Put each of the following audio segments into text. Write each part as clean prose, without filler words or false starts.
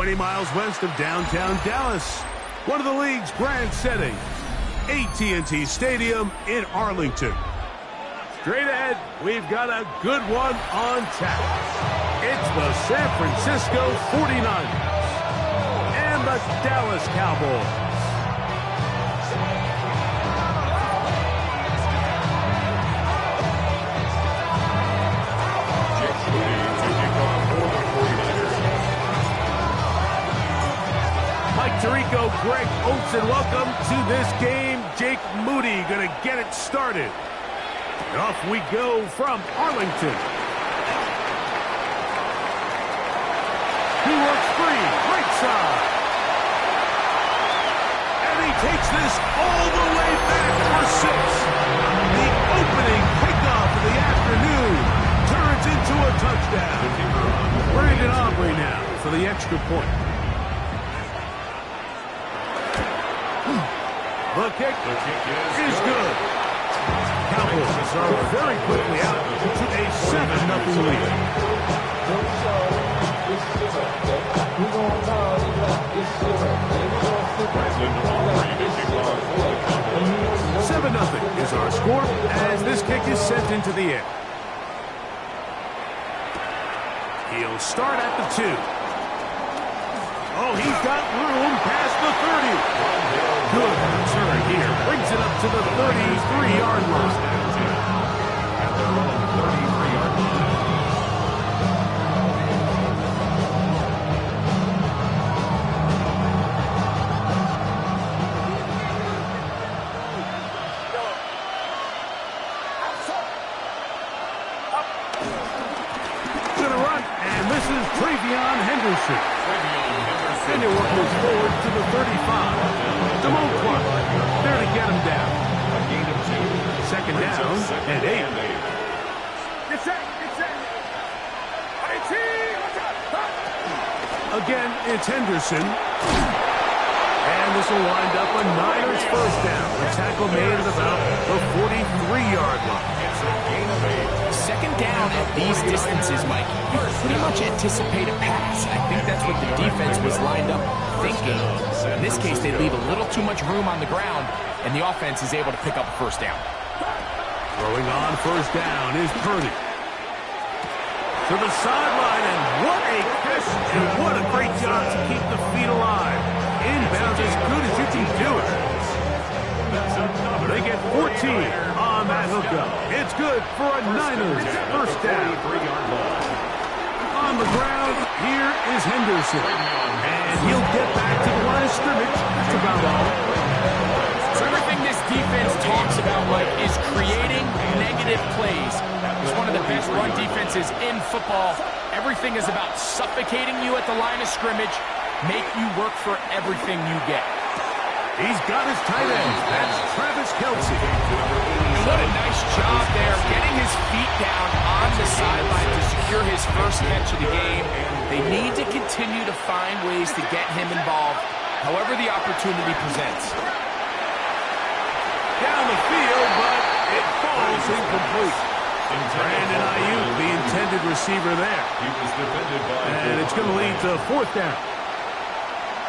20 miles west of downtown Dallas, one of the league's grand settings, AT&T Stadium in Arlington. Straight ahead, we've got a good one on tap. It's the San Francisco 49ers and the Dallas Cowboys. Mike Tirico, Greg Olsen, welcome to this game. Jake Moody going to get it started. Off we go from Arlington. He works free, right side. And he takes this all the way back for 6. The opening kickoff of the afternoon turns into a touchdown. Brandon Aubrey now for the extra point. The kick is good. Cowboys are very quickly out to a 7-0 lead. 7-0 is our score as this kick is sent into the air. He'll start at the 2. Oh, he's got room past the 30. Good return here. Brings it up to the 33-yard line. Gonna run, and this is Travion Henderson. And they work this forward to the 35. Damone Clark there to get him down. Second down and 8. Get set. Again, it's Henderson. And this will wind up a Niners first down. The tackle made at about the 43-yard line. Second down at these distances, Mike, you pretty much anticipate a pass. I think that's what the defense was lined up thinking. In this case, they leave a little too much room on the ground, and the offense is able to pick up a first down. Throwing on first down is Purdy. To the sideline, and what a catch, and what a great job to keep the feet alive. Inbound as good as you can do it. They get 14 on that hookup. It's good for a Niners first down. On the ground, here is Henderson. And he'll get back to the line of scrimmage. That's about all. So everything this defense talks about, Mike, is creating negative plays. It's one of the best run defenses in football. Everything is about suffocating you at the line of scrimmage, make you work for everything you get. He's got his tight end. That's Travis Kelce. And what a nice job there, getting his feet down on the sideline to secure his first catch of the game. They need to continue to find ways to get him involved, however the opportunity presents. Down the field, but it falls incomplete. Brandon Ayuk, the intended receiver there. And it's going to lead to fourth down.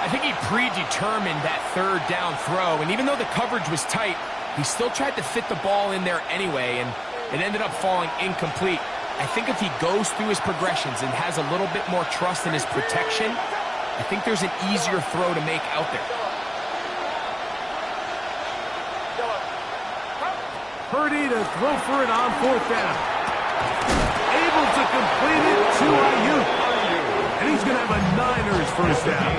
I think he predetermined that third down throw, and even though the coverage was tight, he still tried to fit the ball in there anyway, and it ended up falling incomplete. I think if he goes through his progressions and has a little bit more trust in his protection, I think there's an easier throw to make out there. Purdy to throw for it on fourth down. Able to complete it to Ayuk. And he's going to have a Niners first down.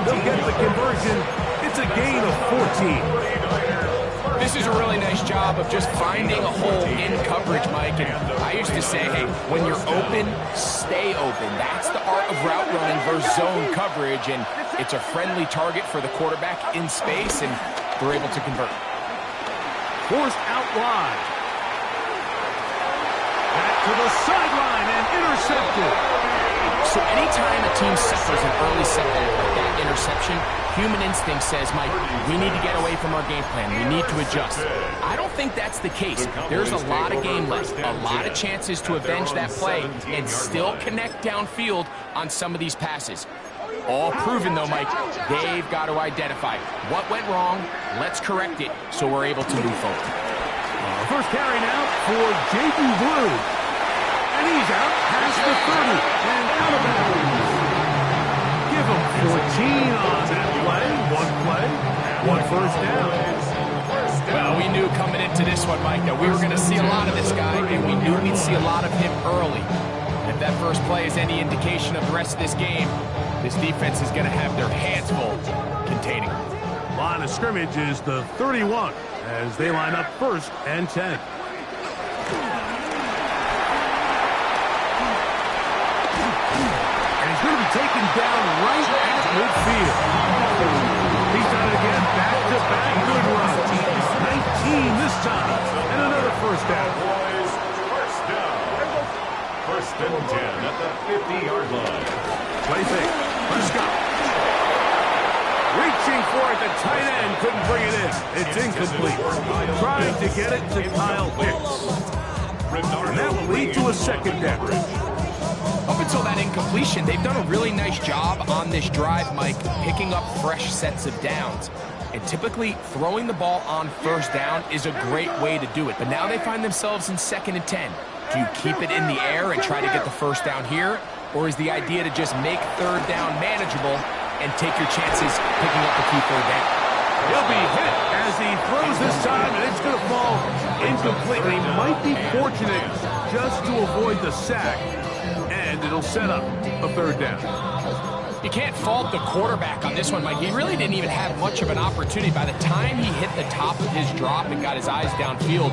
They'll get the conversion. It's a gain of 14. This is a really nice job of just finding a hole in coverage, Mike. And I used to say, hey, when you're open, stay open. That's the art of route running versus zone coverage. And it's a friendly target for the quarterback in space, and they're able to convert. Forced out wide. Back to the sideline and intercepted. So anytime a team suffers an early setback like that interception, human instinct says, Mike, we need to get away from our game plan. We need to adjust. I don't think that's the case. There's a lot of game left, a lot of chances to avenge that play and still connect downfield on some of these passes. All proven, though, Mike. They've got to identify what went wrong. Let's correct it so we're able to move forward. First carry now for J.D. Blue. And he's out past the 30 and out of bounds. Give him 14 on that play. One first down. Well, we knew coming into this one, Mike, that we were going to see a lot of this guy, and we knew we'd see a lot of him early. If that first play is any indication of the rest of this game, this defense is going to have their hands full containing him. Line of scrimmage is the 31 as they line up first and 10. And he's going to be taken down right at midfield. He's done it again, back-to-back good runs. 19 this time, and another first down. First and 10 at the 50-yard line. Play fake. Prescott. Reaching for it, the tight end couldn't bring it in. It's incomplete. Trying to get it to Kyle Hicks. And that will lead to a second down. Up until that incompletion, they've done a really nice job on this drive, Mike, picking up fresh sets of downs. And typically, throwing the ball on first down is a great way to do it. But now they find themselves in 2nd and 10. Do you keep it in the air and try to get the first down here? Or is the idea to just make third down manageable and take your chances picking up the key third down? He'll be hit as he throws this time, and it's going to fall incomplete. He might be fortunate just to avoid the sack, and it'll set up a third down. You can't fault the quarterback on this one, Mike. He really didn't even have much of an opportunity. By the time he hit the top of his drop and got his eyes downfield,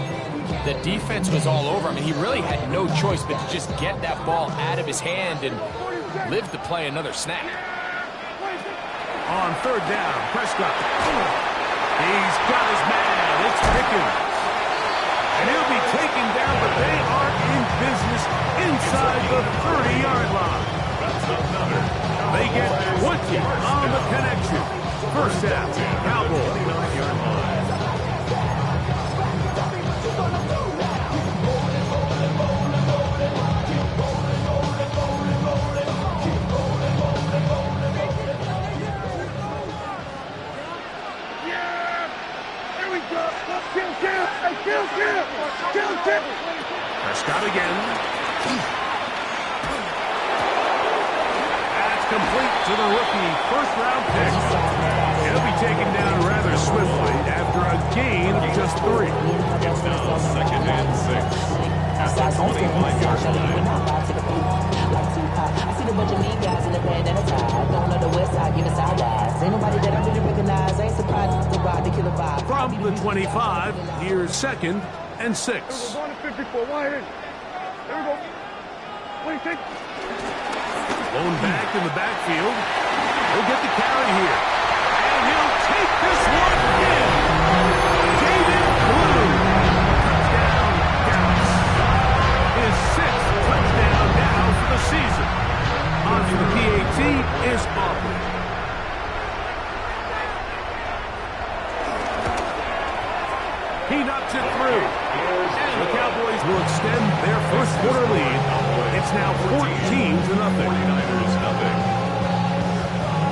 the defense was all over him, and he really had no choice but to just get that ball out of his hand and live to play another snap. On third down, Prescott. He's got his man. It's Pickens. And he'll be taken down, but they are in business inside the 30-yard line. They get 20 on the connection. First down, Cowboys. Prescott again. That's complete to the rookie first-round pick. He'll be taken down rather swiftly after a gain of just 3. It's now 2nd and 6 at the 25-yard line. I see the bunch of mean guys in the band and a tie. Don't know the west side, give us our guys. Ain't nobody that I really recognize. Ain't surprised to ride the killer vibe. From the 25, here's 2nd and 6. We're going to 54. Wide in. There we go. What do you think? Blown back in the backfield. He'll get the carry here. And he'll take this one in. David Blue. Touchdown, Dallas. His 6th touchdown now for the season. On for the PAT is Aubrey. He knocks it through. And the Cowboys will extend their first quarter lead. It's now 14-0. 49ers nothing.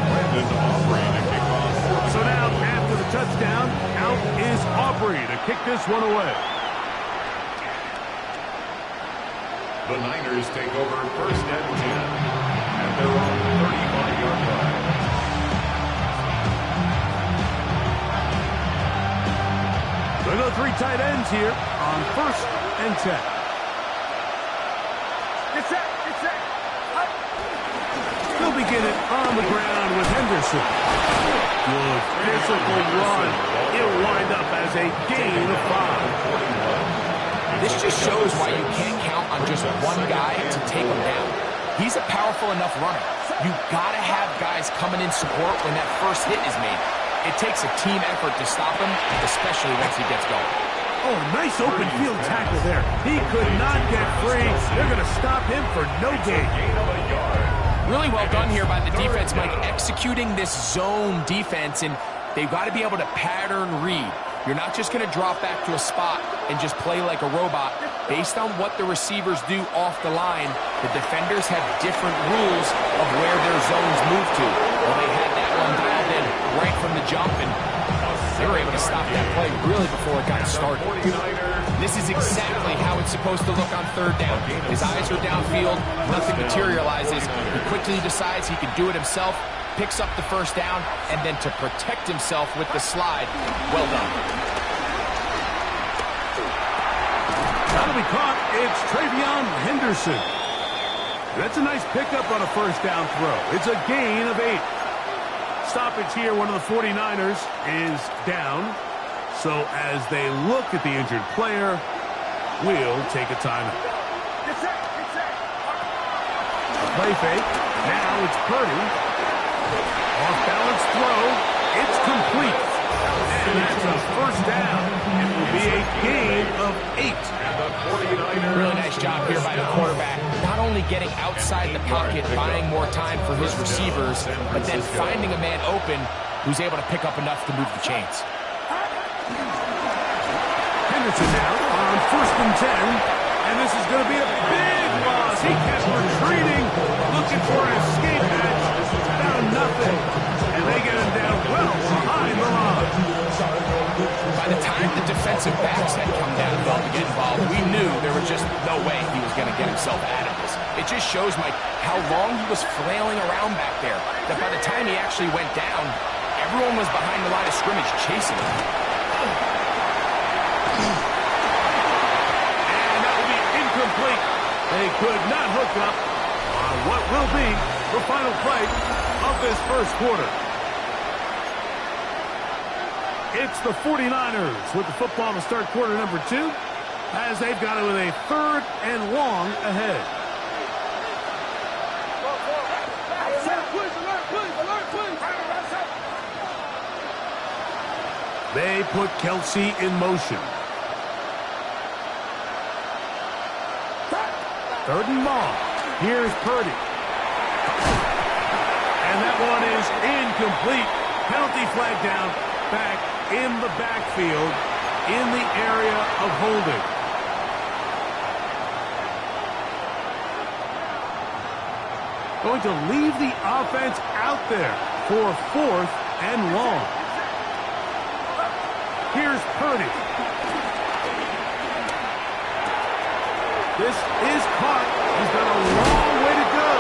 Brandon Aubrey to kick off. So now, after the touchdown, out is Aubrey to kick this one away. The Niners take over first and 10 at their own 35-yard line. They'll go 3 tight ends here on first and 10. Get set. Get set. They'll begin it on the ground with Henderson. Good physical run. It'll wind up as a gain of 5. This just shows why you can't count on just one guy to take him down. He's a powerful enough runner. You got to have guys coming in support when that first hit is made. It takes a team effort to stop him, especially once he gets going. Oh, nice open field tackle there. He could not get free. They're going to stop him for no gain. Really well done here by the defense, Mike, executing this zone defense, and they've got to be able to pattern read. You're not just going to drop back to a spot and just play like a robot. Based on what the receivers do off the line, the defenders have different rules of where their zones move to. Well, they had that one dialed in right from the jump, and they were able to stop that play really before it got started. This is exactly how it's supposed to look on third down. His eyes are downfield, nothing materializes. He quickly decides he can do it himself, picks up the first down, and then to protect himself with the slide, well done. That'll be caught. It's Travion Henderson. That's a nice pickup on a first down throw. It's a gain of 8. Stoppage here, one of the 49ers is down. So as they look at the injured player, we'll take a timeout. Play fake. Now it's Purdy. Off-balance throw. It's complete. And that's a first down. It will be a gain of 8. Really nice job here by the quarterback. Not only getting outside the pocket, buying more time for his receivers, but then finding a man open who's able to pick up enough to move the chains. Henderson now on 1st and 10. And this is going to be a big loss. He kept retreating, looking for an escape hatch. Found nothing. And they get him down well behind the line. By the time the defensive backs had come downfield to get involved, we knew there was just no way he was going to get himself out of this. It just shows, Mike, how long he was flailing around back there, that by the time he actually went down, everyone was behind the line of scrimmage chasing him. And that will be incomplete. They could not hook up on what will be the final play of this first quarter. It's the 49ers with the football to start quarter number 2, as they've got it with a 3rd and long ahead. They put Kelsey in motion. 3rd and long. Here's Purdy. And that one is incomplete. Penalty flag down. Back in the backfield, in the area of holding. Going to leave the offense out there for 4th and long. Here's Purdy. This is caught. He's got a long way to go.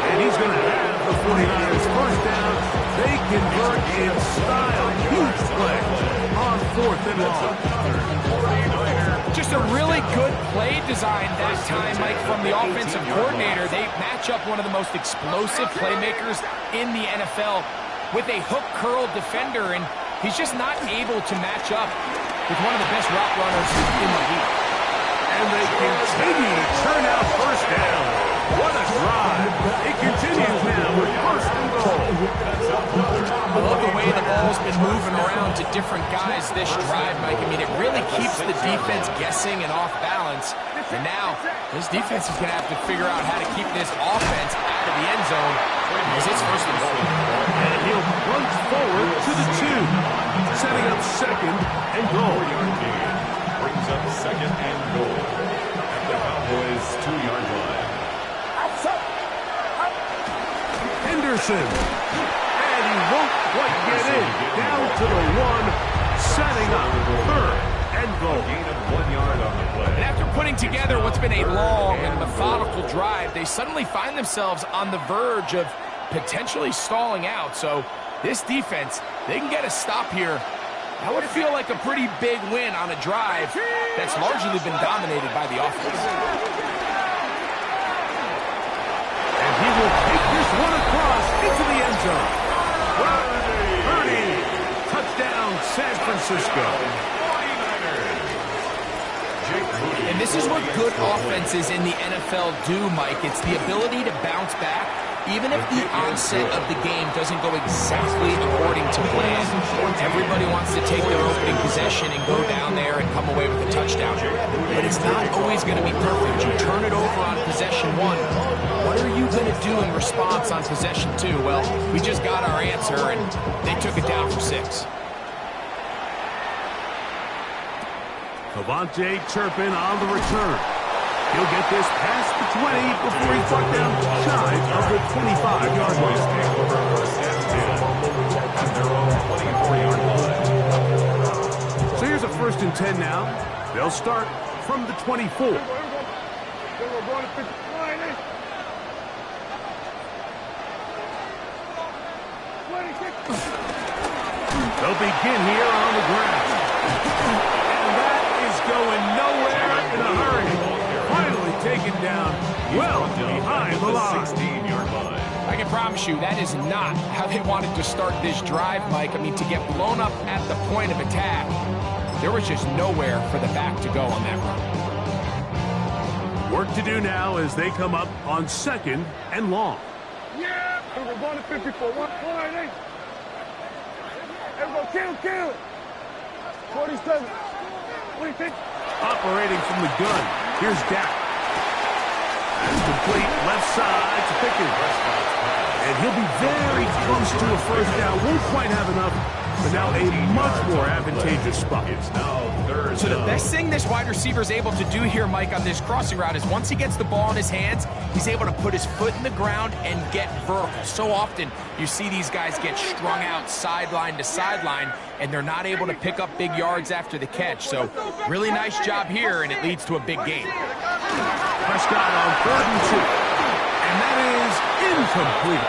And he's going to have the 49ers first down. They convert in style. Huge play on 4th and long. Just a really good play design that time, Mike, from the offensive coordinator. They match up one of the most explosive playmakers in the NFL with a hook curl defender, and he's just not able to match up with one of the best route runners in the league. And they continue to turn out first down. What a drive. It continues now with 1st and goal. I love the way the ball's been moving around to different guys this drive, Mike. I mean, it really keeps the defense guessing and off balance. And now, this defense is going to have to figure out how to keep this offense out of the end zone as it's 1st and goal. And he'll plunge forward to the 2, setting up 2nd and goal. Brings up 2nd and goal at the Cowboys' 2-yard line. Henderson. And he won't quite get in. Down to the 1, setting up 3rd and goal. Gain of 1 yard on the play. And after putting together what's been a long and methodical drive, they suddenly find themselves on the verge of potentially stalling out. So this defense, they can get a stop here. That would feel like a pretty big win on a drive that's largely been dominated by the offense. And he will take this one across into the end zone. Purdy. Touchdown, San Francisco. And this is what good offenses in the NFL do, Mike. It's the ability to bounce back, even if the onset of the game doesn't go exactly according to plan. Everybody wants to take their opening possession and go down there and come away with a touchdown. But it's not always going to be perfect. You turn it over on possession 1. What are you going to do in response on possession 2? Well, we just got our answer, and they took it down for 6. Avante Turpin on the return. He'll get this past the 20 before he's brought down shy of the 25-yard line. Take over first and 10 at their own 24-yard line. So here's a 1st and 10 now. They'll start from the 24. Here we go, going to 50. Line, eh? 26. They'll begin here on the ground. And that is going nowhere in a hurry. Finally taken down well behind the line. 16-yard line. I can promise you that is not how they wanted to start this drive, Mike. I mean, to get blown up at the point of attack, there was just nowhere for the back to go on that run. Work to do now as they come up on 2nd and long. Yeah. Here we go, going to 54. Line, eh? Here we go, kill. 47. 26. Operating from the gun. Here's Dak. That's complete left side to Pickens. And he'll be very close to a 1st down. Won't quite have enough, but now a much more advantageous spot. It's now 3rd So the down. best thing this wide receiver is able to do here, Mike, on this crossing route is once he gets the ball in his hands, he's able to put his foot in the ground and get vertical. So often you see these guys get strung out sideline to sideline, and they're not able to pick up big yards after the catch. So really nice job here, and it leads to a big gain. Prescott on 3rd and 2. And that is incomplete.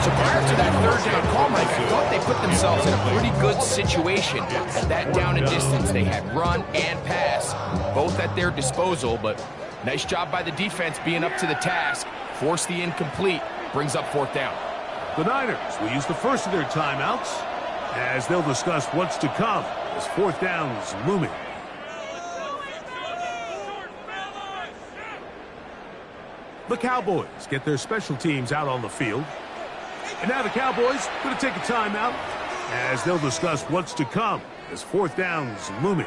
So prior to that 3rd down call, Mike, I thought they put themselves in a pretty good situation. At that down and distance, they had run and pass, both at their disposal, but nice job by the defense being up to the task. Force the incomplete, brings up 4th down. The Niners will use the first of their timeouts as they'll discuss what's to come as 4th down is looming. The Cowboys get their special teams out on the field. And now the Cowboys going to take a timeout as they'll discuss what's to come as 4th down is looming.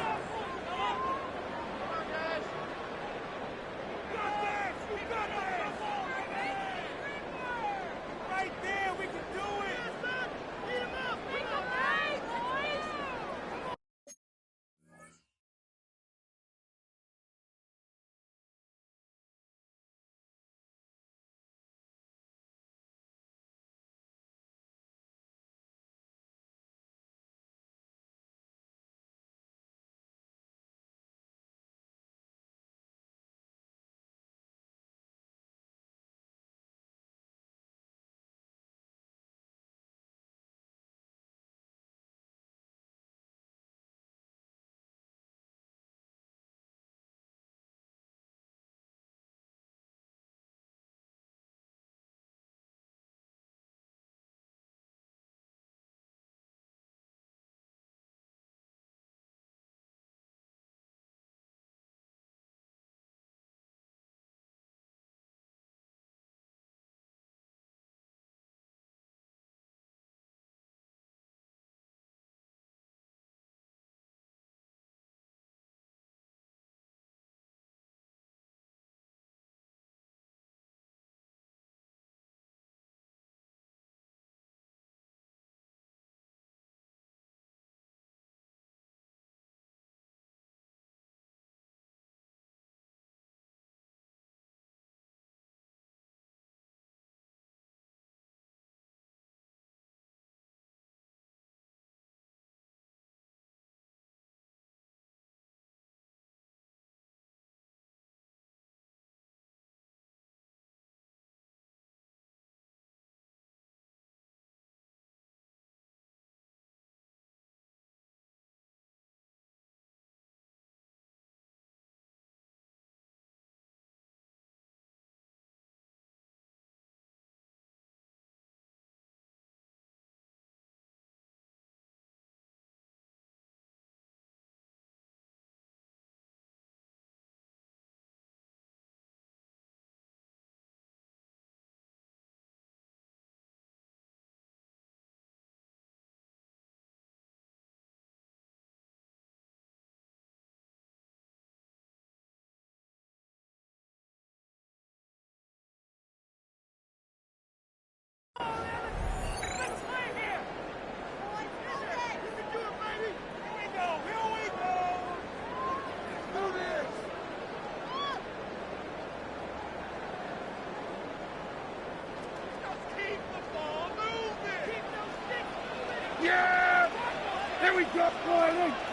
Here we go.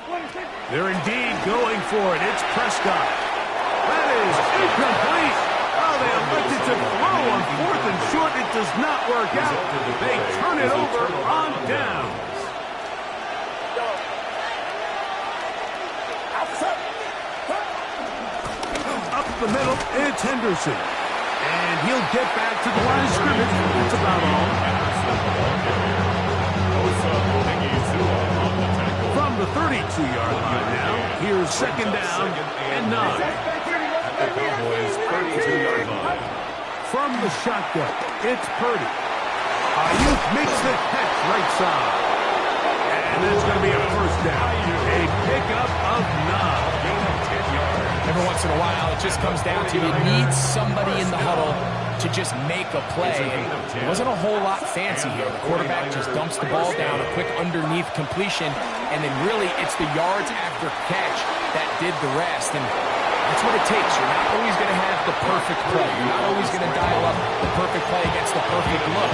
26. They're indeed going for it. It's Prescott. That is incomplete. Oh, they elected to throw on 4th and short. It does not work out. They turn it over on down. Up the middle, it's Henderson. And he'll get back to the line of scrimmage. That's about all. From the 32-yard line now, here's 2nd down and 9. The Cowboys' 32-yard line. From the shotgun, it's Purdy. Ayuk makes the catch right side. And it's going to be a 1st down. A pickup of 9. Every once in a while, it just comes down to you need somebody in the huddle to just make a play. And it wasn't a whole lot fancy here. The quarterback just dumps the ball down, a quick underneath completion, and then really it's the yards after catch that did the rest. And that's what it takes. You're not always going to have the perfect play. You're not always going to dial up the perfect play against the perfect look.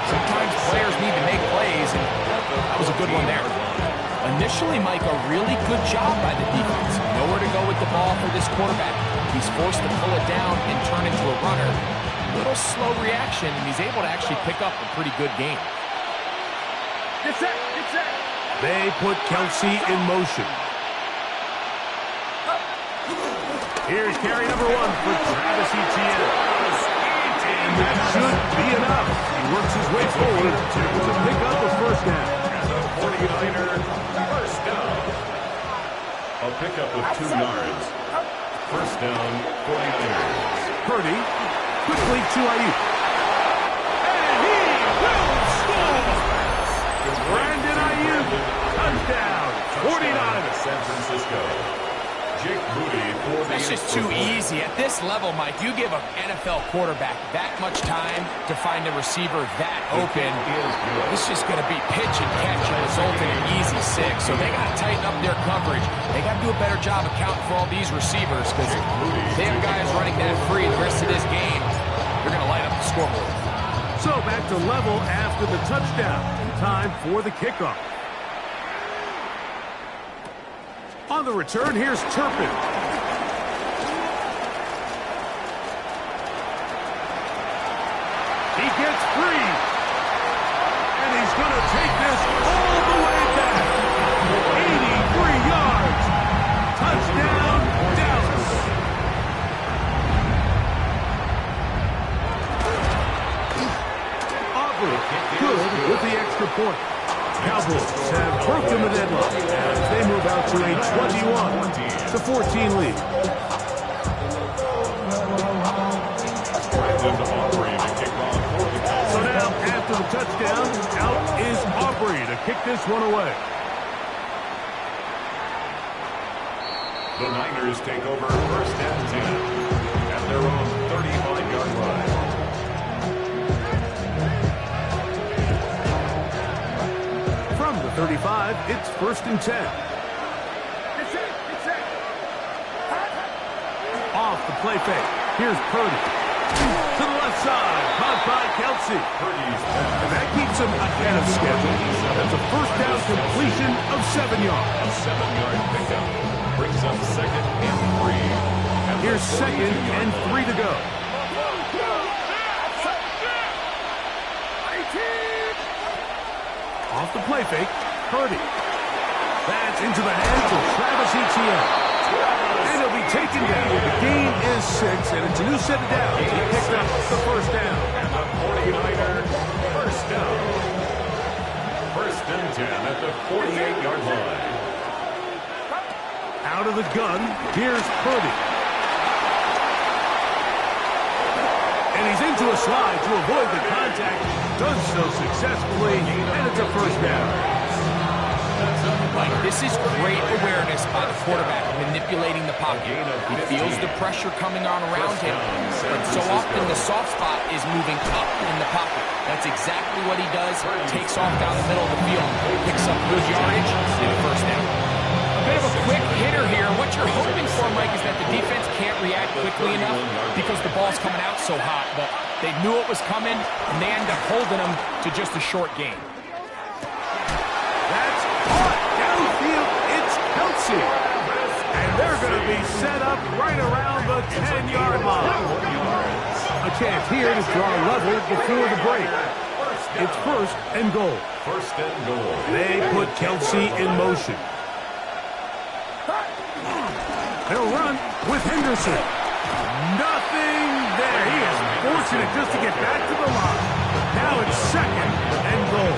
Sometimes players need to make plays, and that was a good one there. Initially, Mike, a really good job by the defense. Nowhere to go with the ball for this quarterback. He's forced to pull it down and turn into a runner. Little slow reaction, and he's able to actually pick up a pretty good game. Get set. Get set. They put Kelsey in motion. Here's carry number 1 for Travis Etienne. And that should be enough. He works his way forward to pick up a 1st down. And the 49er 1st down. A pickup of 2 yards. 1st down, 49ers. Purdy quickly to Ayuk. And he will score! Brandon Ayuk, touchdown, 49ers. San Francisco. Jake Moody for the... That's just too easy. At this level, Mike, you give an NFL quarterback that much time to find a receiver that open. It's just going to be pitch and catch and result in an easy 6. So they got to tighten up their coverage. They got to do a better job accounting for all these receivers because they have guys running that free the rest of this game. They're going to light up the scoreboard. So back to level after the touchdown. Time for the kickoff. On the return, here's Turpin. He gets free. And he's going to take this all the way back. 83 yards. Touchdown, Dallas. Aubrey, good with the extra point. Cowboys have broken the deadlock as they move out to a 21-14 lead. So now, after the touchdown, out is Aubrey to kick this one away. The Niners take over 1st and 10 at their own 35-yard line. From the 35, it's 1st and 10. Off the play fake. Here's Purdy. To the left side. Caught by Kelsey. And that keeps him ahead of schedule. That's a 1st down completion of 7 yards. A 7-yard pickup brings up 2nd and 3. Here's 2nd and 3 to go. Off the play fake, Purdy. That's into the hands of Travis Etienne. And he'll be taken down. The gain is 6, and it's a new set of downs. He picked up the 1st down. And the 49er 1st down. 1st and 10 at the 48-yard line. Out of the gun, here's Purdy. And he's into a slide to avoid the contact. Does so successfully, and it's a 1st down. Mike, this is great awareness by the quarterback, manipulating the pocket. He feels the pressure coming on around him, but so often the soft spot is moving up in the pocket. That's exactly what he does. Takes off down the middle of the field, picks up good yardage, and a 1st down. A bit of a quick hitter here. What you're hoping for, Mike, is that the defense can't react quickly enough because the ball's coming out so hot, but they knew it was coming, and they end up holding them to just a short game. That's caught to be set up right around the 10-yard line. A chance here to draw level before the break. It's first and goal. First and goal. They put Kelsey in motion. They'll run with Henderson. Nothing there. He is fortunate just to get back to the line. Now it's second and goal.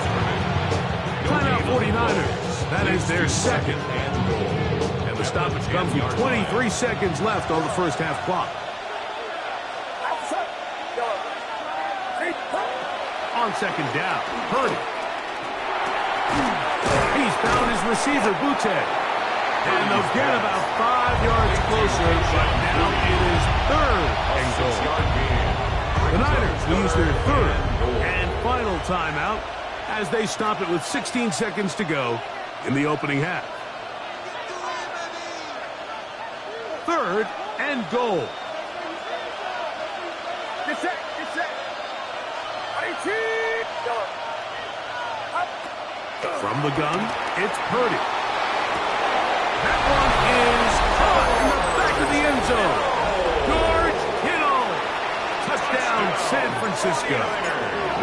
Timeout 49ers. That is their second and goal. And the stoppage comes with 23 seconds left on the first half clock. On second down, Purdy. He's found his receiver, Butte. And they'll get about 5 yards closer, but now it is third and goal. The Niners will use their third and final timeout as they stop it with 16 seconds to go in the opening half. Third and goal. Get set, get set. From the gun, it's Purdy. That one is caught in the back of the end zone. George Kittle. Touchdown, San Francisco.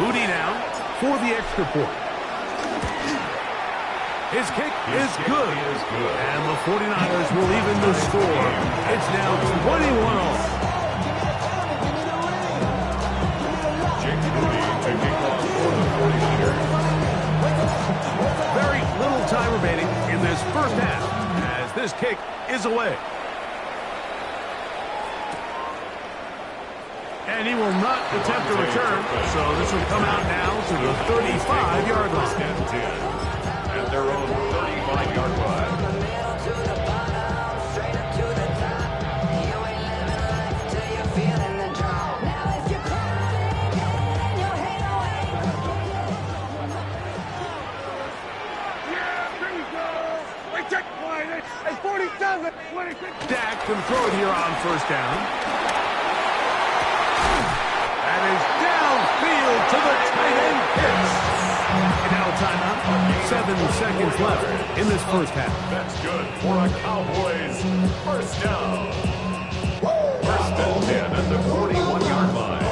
Moody now for the extra point. His kick is good. And the 49ers will even the score. It's now 21-all. Jake Moody to kick off for the 49ers. Very little time remaining in this first half as this kick is away. And he will not attempt a return, so this will come out now to the 35-yard line. At their own 35-yard line. It's 47, 26. Dak can throw it here on first down. That is downfield to the tight end pitch. And now a timeout. 7 seconds left in this first half. That's good for a Cowboys first down. First and 10 at the 41-yard line.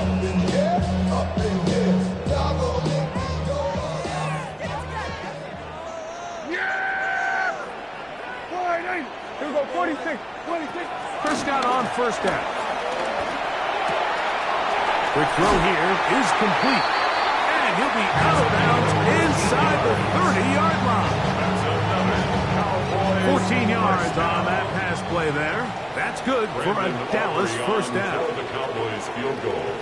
Here we go, 46, 26. Prescott on first down. Quick throw here is complete. And he'll be out of bounds inside the 30-yard line. 14 yards on that pass play there. That's good for a Dallas first down. The Cowboys field goal.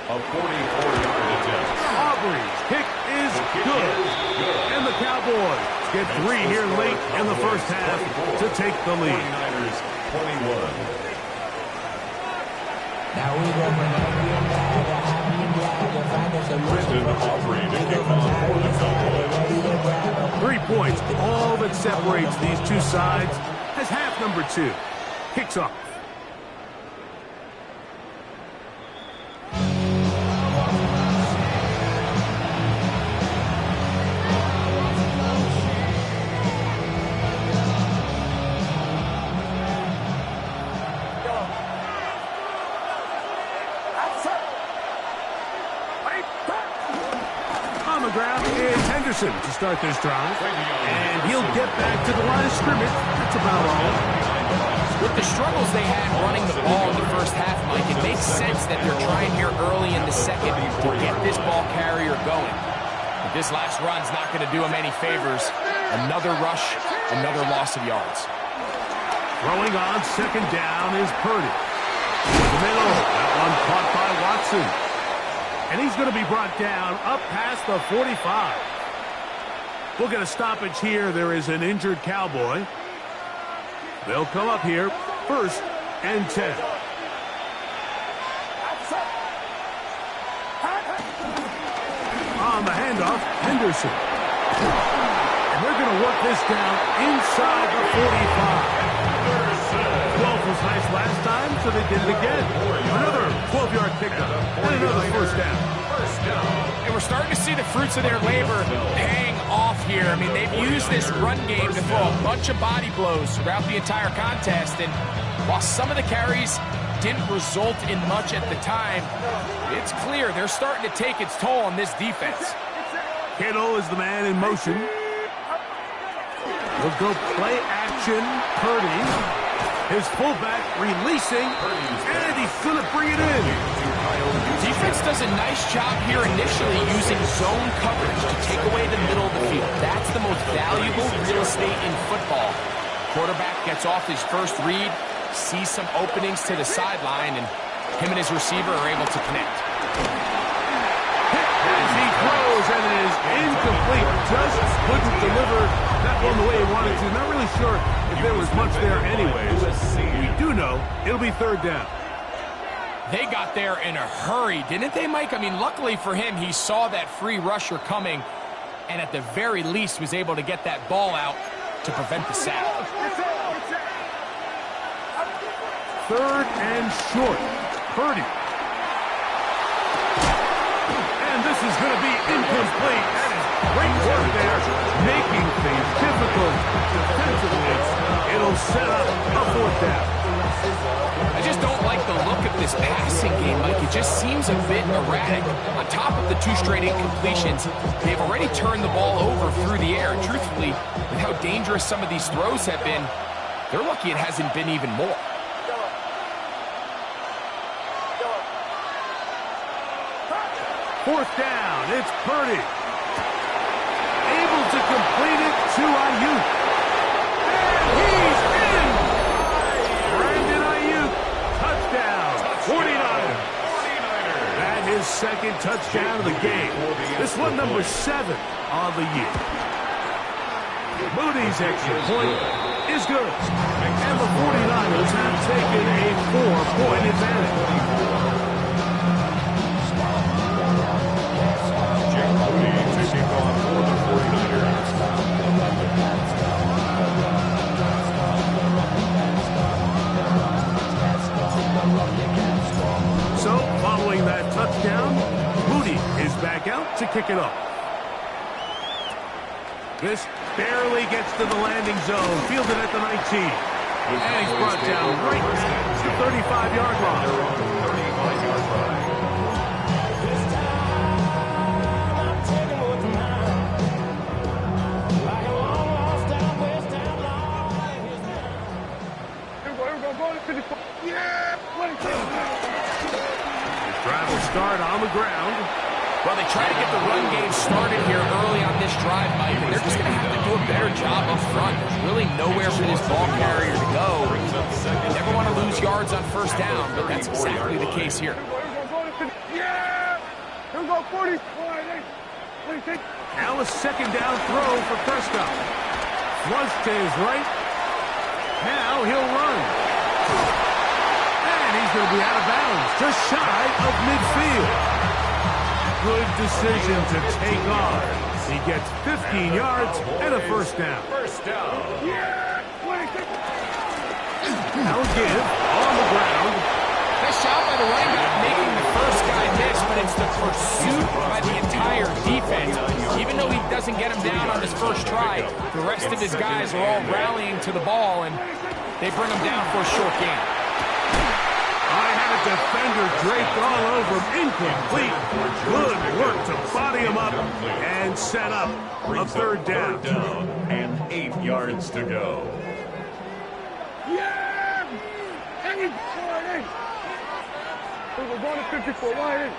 A 44-yard attempt. Aubrey's kick is good. And the Cowboys get 3 here late in the first half to take the lead. 49ers 21. Now we go Brendan Aubrey to kick off for the Cowboys. 3 points, all that separates these two sides, as half number 2 kicks off. On the ground is Henderson to start this drive. And he'll get back to the line of scrimmage. That's about all. With the struggles they had running the ball in the first half, Mike, it makes sense that they're trying here early in the second to get this ball carrier going. But this last run's not going to do him any favors. Another rush, another loss of yards. Throwing on second down is Purdy. The middle, that one caught by Watson. And he's going to be brought down up past the 45. We'll get a stoppage here. There is an injured Cowboy. They'll come up here, first and 10. On the handoff, Henderson. And they're going to work this down inside the 45. 12 was nice last time, so they did it again. Another 12-yard pickup and another first down. And we're starting to see the fruits of their labor paying off here. I mean, they've used this run game to throw a bunch of body blows throughout the entire contest, and while some of the carries didn't result in much at the time, it's clear they're starting to take its toll on this defense. Kittle is the man in motion. We'll go play action. Purdy. His fullback releasing, and he's going to bring it in. Defense does a nice job here initially using zone coverage to take away the middle of the field. That's the most valuable real estate in football. Quarterback gets off his first read, sees some openings to the sideline, and him and his receiver are able to connect. As he throws, and it is incomplete. Just couldn't deliver that one the way he wanted to. Not really sure if there was much there anyways. We do know it'll be third down. They got there in a hurry, didn't they, Mike? I mean, luckily for him, he saw that free rusher coming, and at the very least was able to get that ball out to prevent the sack. Third and short. Purdy. And this is going to be incomplete. That is great work there, making things difficult defensively. It'll set up a fourth down. I just don't like the look of this passing game, Mike. It just seems a bit erratic. On top of the 2 straight incompletions, they've already turned the ball over through the air. And truthfully, with how dangerous some of these throws have been, they're lucky it hasn't been even more. Fourth down, it's Purdy. Able to complete it to Ayuk. And he's in! Brandon Ayuk, touchdown, 49ers. That is second touchdown of the game. This one number 7 on the year. Moody's extra point is good. And the 49ers have taken a 4-point advantage. So, following that touchdown, Moody is back out to kick it off. This barely gets to the landing zone, fielded at the 19. And he's brought down right at the 35-yard line. 35-yard line. Drive will start on the ground. Well, they try to get the run game started here early on this drive, Mike, and they're just going to have to do a better job up front. There's really nowhere for this ball carrier to go. They never want to lose yards on first down, but that's exactly the case here. Yeah! Here we go, 40. Now a second down throw for Prescott. Flush to his right. Now he'll run. And he's going to be out of bounds, just shy of midfield. Good decision to take off. He gets 15 yards and a first down. First down. Now give on the ground. Nice job by the running back making the first guy miss, but it's the pursuit by the entire defense. Even though he doesn't get him down on his first try, the rest of his guys are all rallying to the ball, and they bring him down for a short gain. I had a defender draped all over him. Incomplete. Good work to body him up and set up a third down. And 8 yards to go. Yeah! Hey! We're going to 54. Why in?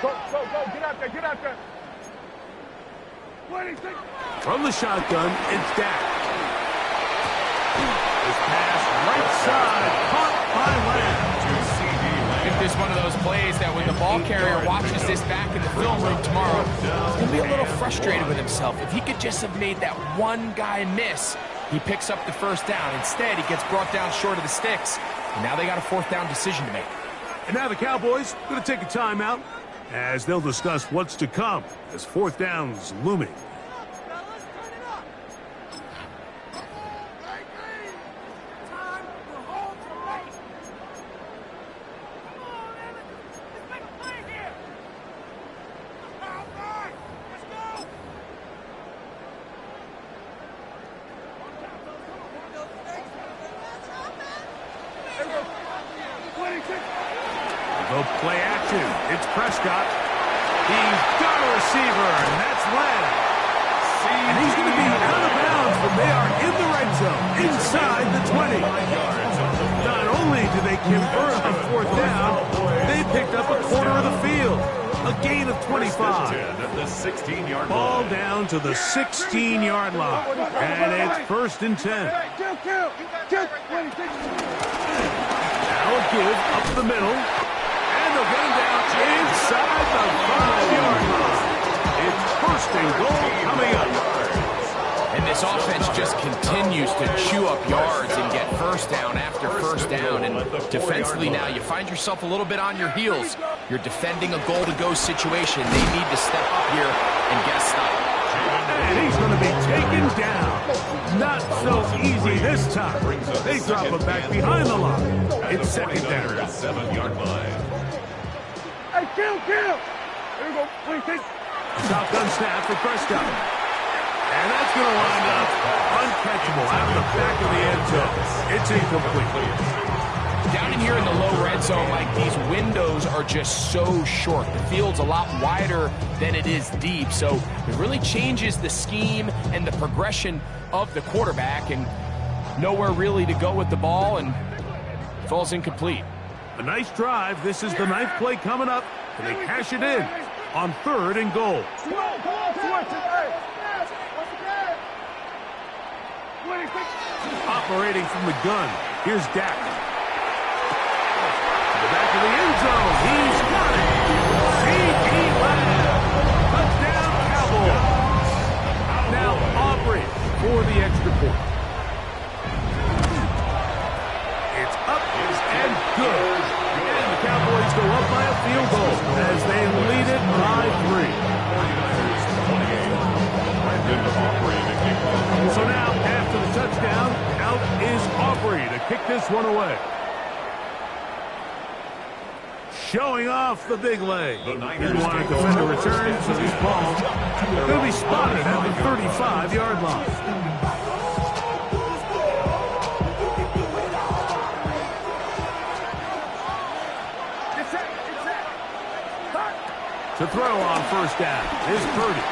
Go. Get out there. Get out there. 26. From the shotgun, it's Dak. This pass right side, caught by Lamb. I think this is one of those plays that when the ball carrier watches this back in the film room tomorrow, he's going to be a little frustrated with himself. If he could just have made that one guy miss, he picks up the first down. Instead, he gets brought down short of the sticks, and now they got a fourth down decision to make. And now the Cowboys going to take a timeout as they'll discuss what's to come as fourth down's looming. Play action. It's Prescott. He's got a receiver, and that's Lamb. And he's going to be out of bounds, but they are in the red zone, inside the 20. Not only did they convert on fourth down, they picked up a quarter of the field. A gain of 25. Ball down to the 16-yard line. And it's 1st and 10. Now a give up the middle. And they'll get him down inside the 5-yard line. It's 1st and goal coming up. And this offense just continues to chew up yards and get first down after first down. And defensively now, you find yourself a little bit on your heels. You're defending a goal-to-go situation. They need to step up here and get a stop. And he's going to be taken down. Not so easy this time. They drop him back behind the line. It's 2nd down. 7-yard line. Hey, kill! Here we go. Shotgun snap for Prescott. And that's going to wind up uncatchable out of the back of the end zone. It's incomplete. Down in here in the low red zone, Mike, these windows are just so short. The field's a lot wider than it is deep, so it really changes the scheme and the progression of the quarterback, and nowhere really to go with the ball, and falls incomplete. A nice drive. This is the 9th play coming up, and they cash it in on 3rd and goal. Operating from the gun, here's Dak. To the back of the end zone, he's got it. C.D. Lamb, touchdown Cowboys. Now Aubrey for the extra point. It's up and good. And the Cowboys go up by a field goal as they lead it by 3. So now, after the touchdown, out is Aubrey to kick this one away. Showing off the big leg. Didn't want to defend a return, so these balls are going to be spotted at the 35-yard line. To throw on 1st down is Purdy.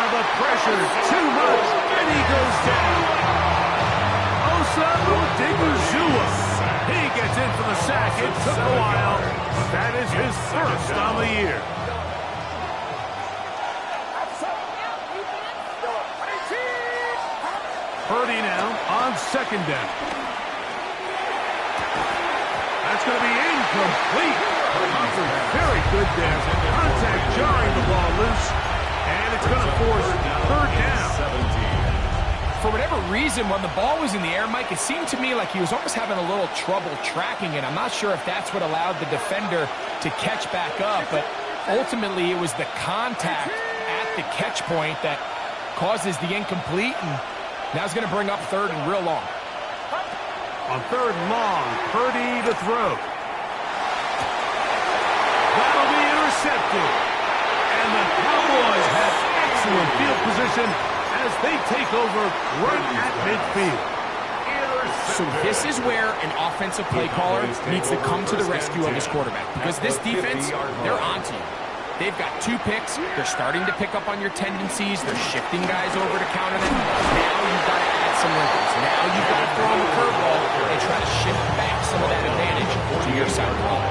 The pressure's too much, and he goes down. Osamu Odiguzua. He gets in for the sack. It took a while, but that is his 1st on the year. Purdy now on 2nd down. That's going to be incomplete. Very good there. Contact jarring the ball loose. And it's going to force 3rd down. For whatever reason, when the ball was in the air, Mike, it seemed to me like he was almost having a little trouble tracking it. I'm not sure if that's what allowed the defender to catch back up, but ultimately it was the contact at the catch point that causes the incomplete, and now it's going to bring up 3rd and real long. On 3rd and long, Purdy to throw. That'll be intercepted. And the Cowboys have excellent field position as they take over right at midfield. So this is where an offensive play caller needs to come to the rescue of his quarterback, because this defense, they're onto you. They've got 2 picks. They're starting to pick up on your tendencies. They're shifting guys over to counter them. Now you've got to add some wrinkles. Now you've got to throw in the curveball and try to shift back some of that advantage to your side of the ball.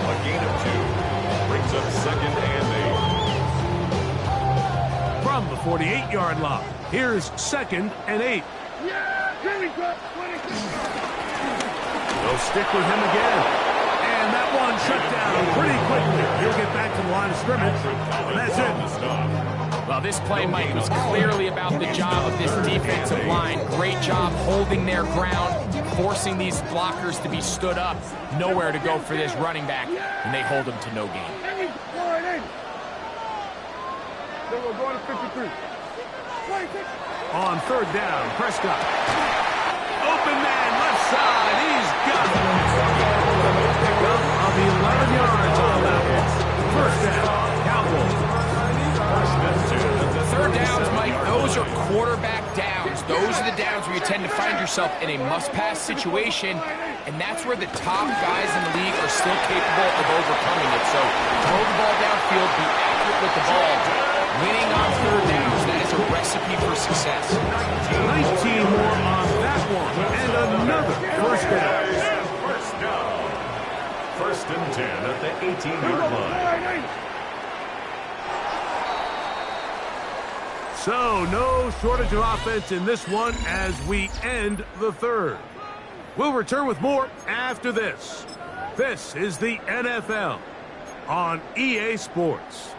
A gain of 2 brings up 2nd and 8. From the 48-yard line, here's 2nd and 8. They'll stick with him again. And that one shut down pretty quickly. He'll get back to the line of scrimmage. And that's it. Well, this play, Mike, was clearly about the job of this defensive line. Great job holding their ground, forcing these blockers to be stood up. Nowhere to go for this running back, and they hold him to no gain. On 3rd down, Prescott. Open man, left side. He's got it. Pick up on the 11 yards on that one. 1st down, Cowboys. 3rd downs, Mike, those are quarterback downs. those are the downs where you tend to find yourself in a must-pass situation, and that's where the top guys in the league are still capable of overcoming it. So throw the ball downfield, be accurate with the ball. Winning on third downs, that is a recipe for success. 19 more on that one, and another first down. First down. First and 10 at the 18-yard line. So, no shortage of offense in this one as we end the third. We'll return with more after this. This is the NFL on EA Sports.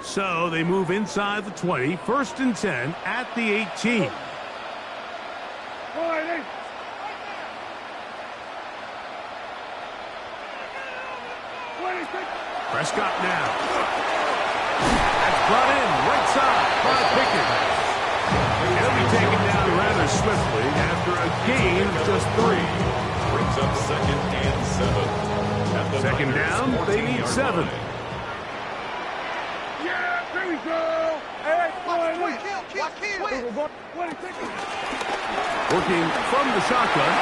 So, they move inside the 20, first and 10 at the 18. Prescott now. That's brought in right side by Pickett. He'll be taken down rather swiftly after a gain of just 3. Brings up second and 7. Second down, they need 7. Yeah, there we go. Hey, Working from the shotgun,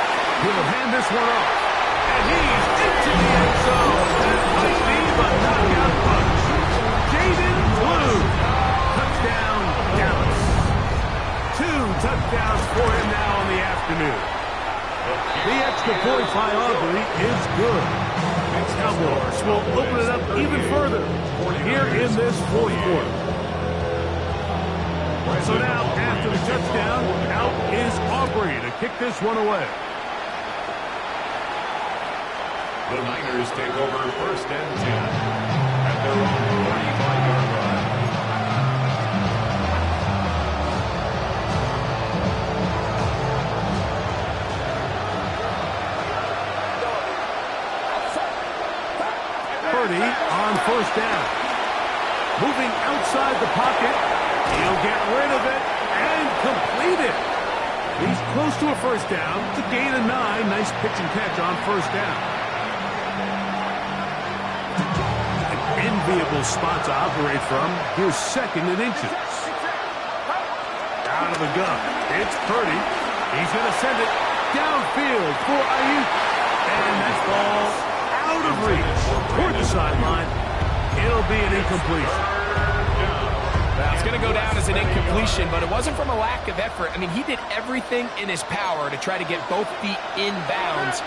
he'll hand this one off. And he's into the end zone. That might be the knockout punch. Jaden Blue. Touchdown, Dallas. 2 touchdowns for him now in the afternoon. The extra point by Aubrey is good. Cowboys will open it up even further here in this fourth quarter. So now, after the touchdown, out is Aubrey to kick this one away. The Niners take over first and 10 at their own 45-yard line. Purdy on first down. Moving outside the pocket. He'll get rid of it and complete it. He's close to a first down. It's a gain of 9. Nice pitch and catch on first down. Enviable spot to operate from. Here's second and inches. Out of the gun. It's Purdy. He's going to send it downfield for Ayuk. And that's ball out of reach toward the sideline. It'll be an incompletion. It's going to go down as an incompletion, but it wasn't from a lack of effort. I mean, he did everything in his power to try to get both feet in bounds.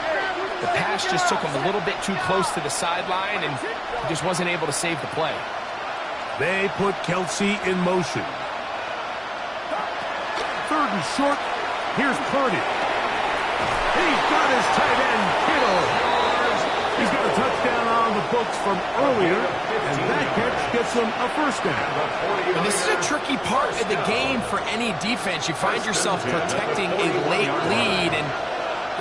The pass just took him a little bit too close to the sideline, and he just wasn't able to save the play. They put Kelsey in motion. Third and short. Here's Purdy. He's got his tight end, Kittle. He's got a touchdown on the books from earlier, and that catch gets him a first down. And this is a tricky part of the game for any defense. You find yourself protecting a late lead, and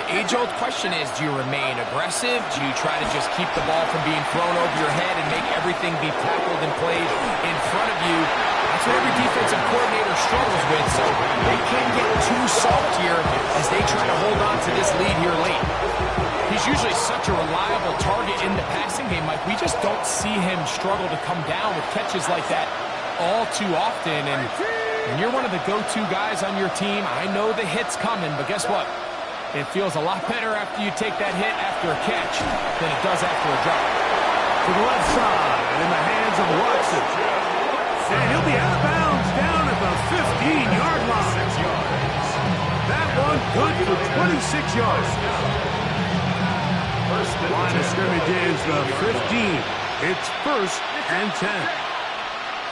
the age-old question is, do you remain aggressive? Do you try to just keep the ball from being thrown over your head and make everything be tackled and played in front of you? That's what every defensive coordinator struggles with, so they can get too soft here as they try to hold on to this lead here late. He's usually such a reliable target in the passing game, Mike. We just don't see him struggle to come down with catches like that all too often. And when you're one of the go-to guys on your team, I know the hit's coming, but guess what? It feels a lot better after you take that hit after a catch than it does after a drop. To the left side, in the hands of Watson. And he'll be out of bounds down at the 15-yard line. That one good for 26 yards. Line of scrimmage is the 15. It's first and 10.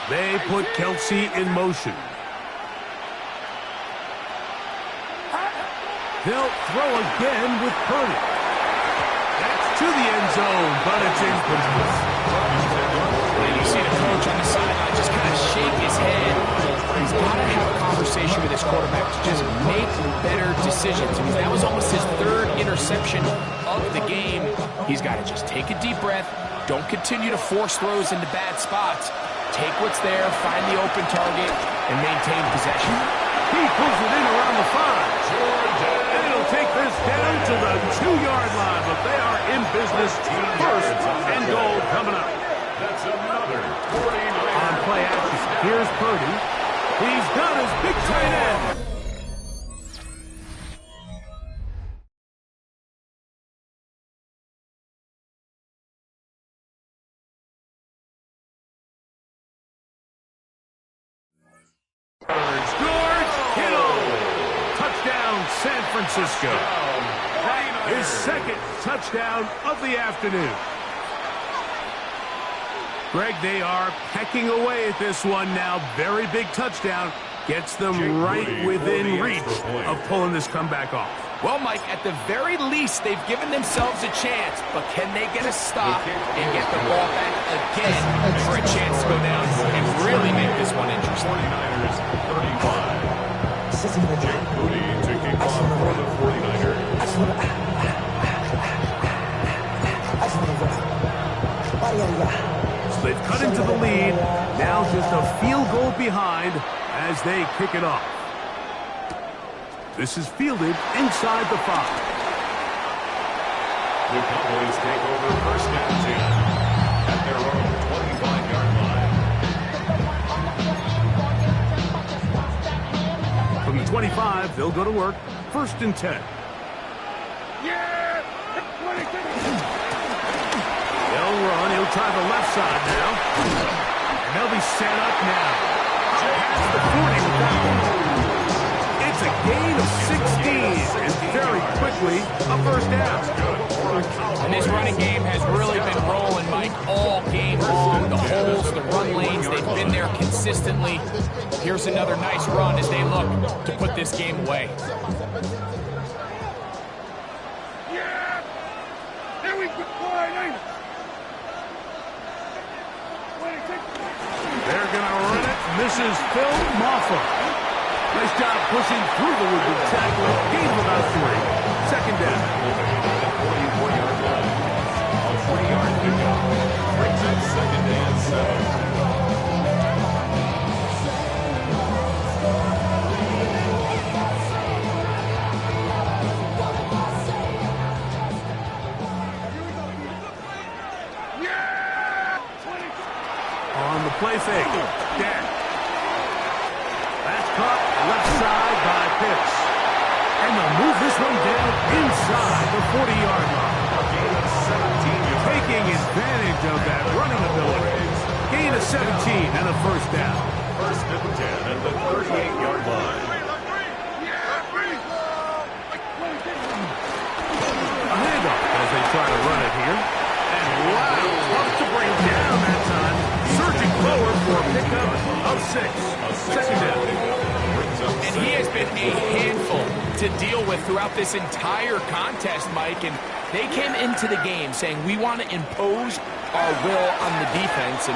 They put Kelsey in motion. They'll throw again with Purdy. That's to the end zone, but it's incomplete. You see the coach on the sideline just kind of shake his head. He's got to have a conversation with his quarterback to just make better decisions. I mean, that was almost his third interception of the game. He's got to just take a deep breath. Don't continue to force throws into bad spots. Take what's there, find the open target, and maintain possession. He pulls it in around the 5. And it'll take this down to the 2-yard line, but they are in business. First and goal coming up. That's another Here's Purdy. He's got his big tight end. George Kittle. Touchdown, San Francisco. His second touchdown of the afternoon. Greg, they are pecking away at this one now. Very big touchdown. Gets them right within reach of pulling this comeback off. Well, Mike, at the very least, they've given themselves a chance, but can they get a stop and get the ball back again for a chance to go down and really make this one interesting? 49ers 35. Jake Booty to kick off for the 49ers. So they've cut into the lead. Now just a field goal behind as they kick it off. This is fielded inside the 5. The Cowboys take over first and 10 at their own 25-yard line. From the 25, they'll go to work. First and 10. Yeah! They'll run. He'll try the left side now. And they'll be set up now. Past the 40 with that one. It's a gain of 16. And very quickly, a first down. And this running game has really been rolling, Mike, all game long. The holes, the run lanes, they've been there consistently. Here's another nice run as they look to put this game away. Yeah! There we go! They're going to run it. Misses Phil Moffa. Nice job pushing through the would-be tackler. Gain of about 3. Second down. 44-yard line. A 3-yard pickup. Brings up second and 7. On the play fake. Dead. That's caught left side by Pitts. And they'll move this one down inside the 40-yard line. Taking advantage of that running ability. Gain of 17 and a first down. First and 10 at the 38-yard line. A handoff as they try to run it here. And wow, tough to bring down that time. Surging forward for a pickup of 6. Second down. And he has been a handful to deal with throughout this entire contest, Mike. And they came into the game saying, we want to impose our will on the defense. And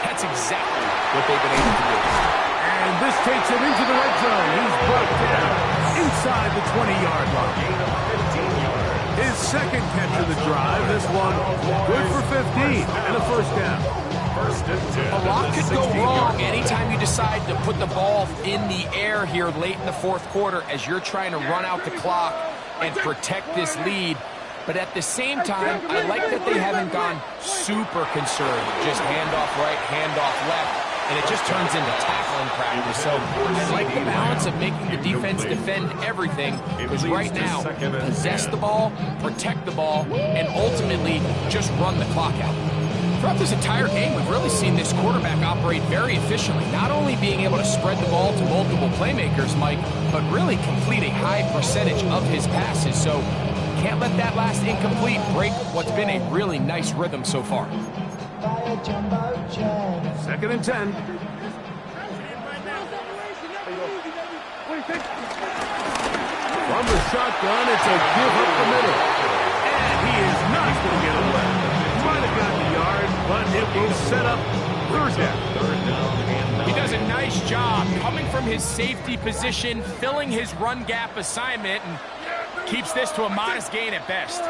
that's exactly what they've been able to do. And this takes him into the red zone. He's brought down inside the 20-yard line. His second catch of the drive. This one good for 15 and a first down. A lot could go wrong anytime you decide to put the ball in the air here late in the fourth quarter as you're trying to run out the clock and protect this lead. But at the same time, I like that they haven't gone super conservative. Just handoff right, handoff left, and it just turns into tackling practice. So I like the balance of making the defense defend everything, because right now, possess the ball, protect the ball, and ultimately just run the clock out. Throughout this entire game, we've really seen this quarterback operate very efficiently, not only being able to spread the ball to multiple playmakers, Mike, but really complete a high percentage of his passes. So can't let that last incomplete break what's been a really nice rhythm so far. Second and 10. From the shotgun, it's a give up the middle. And he is not going to get away. Might have got the yard, but it will set up third down. He does a nice job coming from his safety position, filling his run gap assignment, and keeps this to a modest gain at best.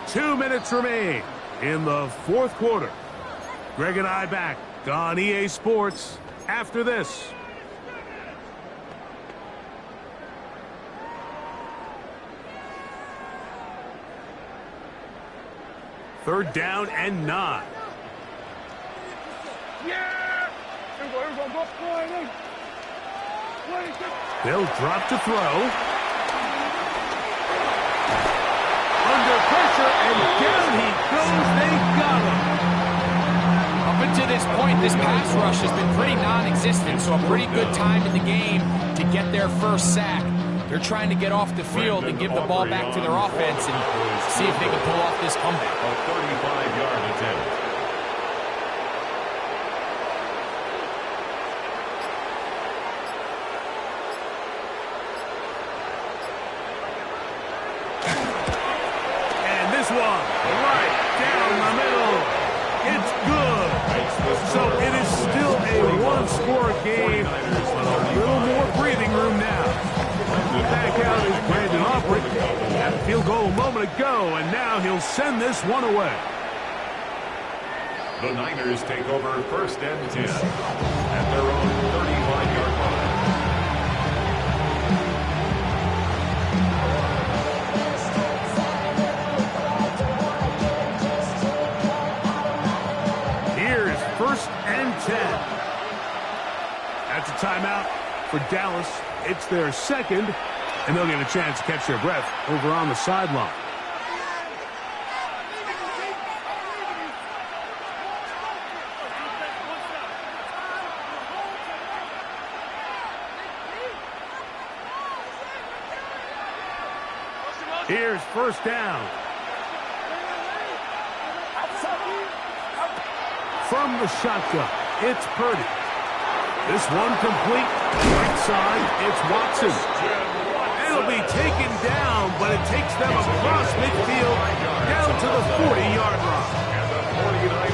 Two minutes remain in the fourth quarter. Greg and I back on EA Sports after this. 3rd down and 9. Yeah! Here we go, go. They'll drop to throw. Under pressure, and down he goes. They got him. Up until this point, this pass rush has been pretty non-existent, so a pretty good time in the game to get their first sack. They're trying to get off the field and give the ball back to their offense and see if they can pull off this comeback. A 35-yard attempt. And this one, right down the middle. It's good. So it is still a one-score game. A little more breathing room now. Back out is Brandon Aubrey. Had a field goal a moment ago, and now he'll send this one away. The Niners take over 1st and 10 at their own 35-yard line. Here's 1st and 10. That's a timeout for Dallas. It's their 2nd, and they'll get a chance to catch their breath over on the sideline. Here's 1st down. From the shotgun, it's Purdy. This one complete. Right side, it's Watson. It'll be taken down, but it takes them across midfield down to the 40-yard line.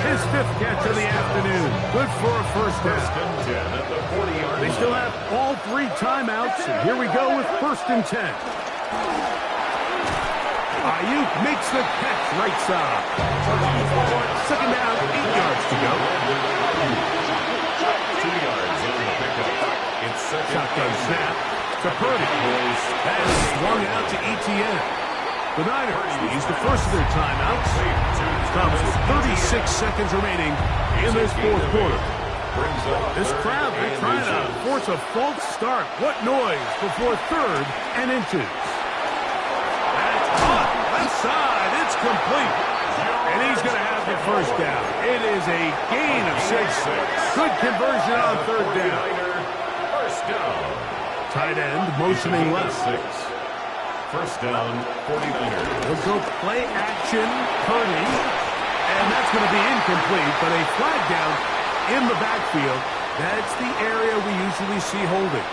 His 5th catch of the afternoon. Good for a 1st down. They still have all 3 timeouts, and here we go with 1st and 10. Ayuk makes the catch right side. 2nd down, 8 yards to go. 2 yards on the pickup. It's 2nd Shotgun snap to Purdy. And swung out to ETN. The Niners use the first of their timeouts. Comes with 36 seconds remaining in this 4th quarter. This crowd, they're trying to force a false start. What noise before 3rd and inches. That's caught. Left side. It's complete. And he's going to have the 1st down. It is a gain of 6. Good conversion on 3rd down. 1st down. Tight end motioning left. 1st down, 49ers. We'll go play action, Purdy. And that's going to be incomplete, but a flag down in the backfield. That's the area we usually see holding.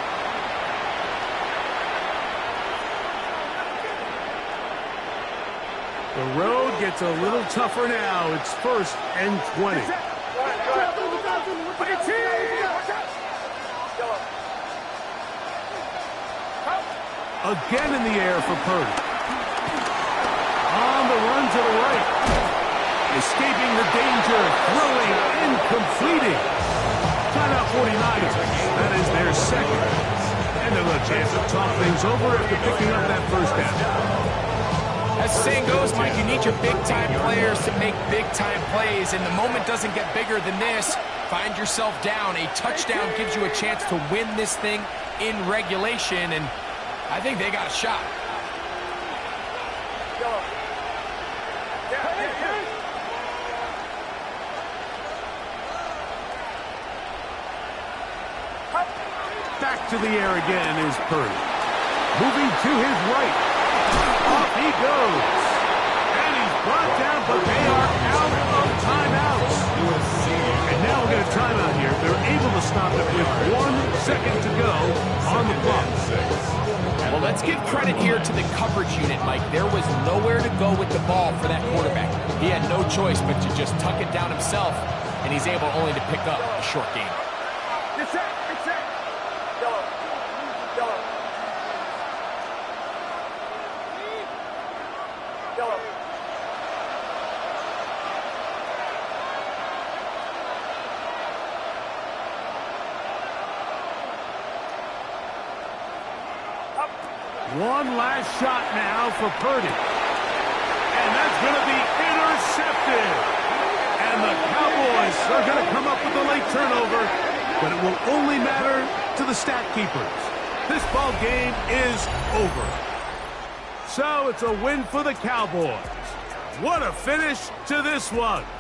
The road gets a little tougher now. It's 1st and 20. Again in the air for Purdy. On the run to the right. Escaping the danger, throwing and completing. Timeout 49ers. That is their 2nd. And they'll have a chance to talk things over after picking up that 1st down. As the saying goes, Mike, you need your big-time players to make big-time plays, and the moment doesn't get bigger than this. Find yourself down. A touchdown gives you a chance to win this thing in regulation, and I think they got a shot. Back to the air again is Purdy. Moving to his right. Off he goes. And he's brought down, but they are out of timeouts. And now we'll get a timeout here. They're able to stop it with 1 second to go on the clock. Well, let's give credit here to the coverage unit, Mike. There was nowhere to go with the ball for that quarterback. He had no choice but to just tuck it down himself, and he's able only to pick up a short gain. One last shot now for Purdy. And that's going to be intercepted. And the Cowboys are going to come up with a late turnover, but it will only matter to the stat keepers. This ball game is over. So it's a win for the Cowboys. What a finish to this one.